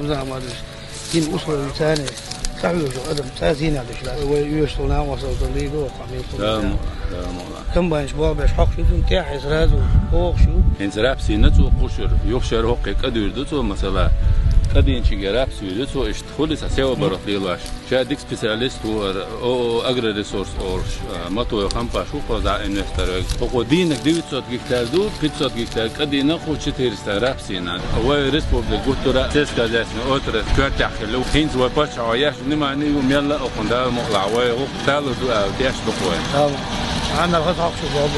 وزعم هذا دين أسرة ثانية صحيح شو أدم ثلاثين هذا شو ويشتغلنا وصلت لي دو قامين كم بانش باش حق شو تنتاح يسراد وحق شو إنسراب سينته قشر يخشر حق كدير دتو مثلا كدين شجراب سويدتو اشتخلص سوى برات ليلاش شادك سبيشاليست او اجر ريسورس اور ماتو يخم باشو قضاء انستر وقدينك ديوتسوت جيكتادو بيتسوت جيكتاد كدينا خوش تيرستراب سينا او ريسبوبليك غوتورا تسكا جاسن اوتر كارتاخ لو هينز وباش عياش نما نيو يلا اقندا مقلع و تالو دو دياش بقوي تمام عندنا الخط شو باب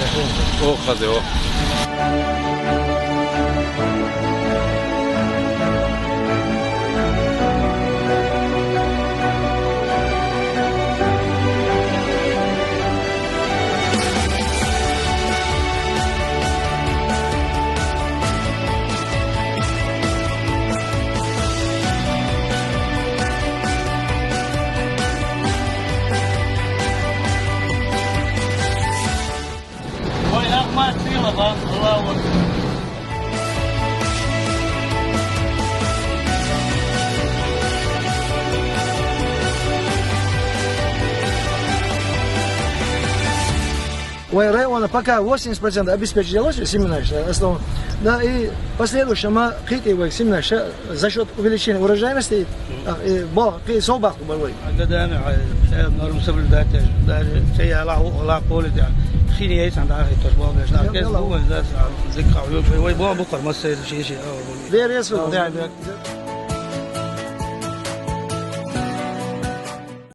او خذوا ما تصير الله أكبر района пока 80% обеспечивалось семенами, да, и последующем мы хитиваем семена за счет увеличения урожайности, при собаку большой. قدامي نورم سبل داتش شيء لا قول ده خيني ايش عند اخي تشباب ايش كيس هو ذات ذكر وي بو بكر ما شيء غير يسوي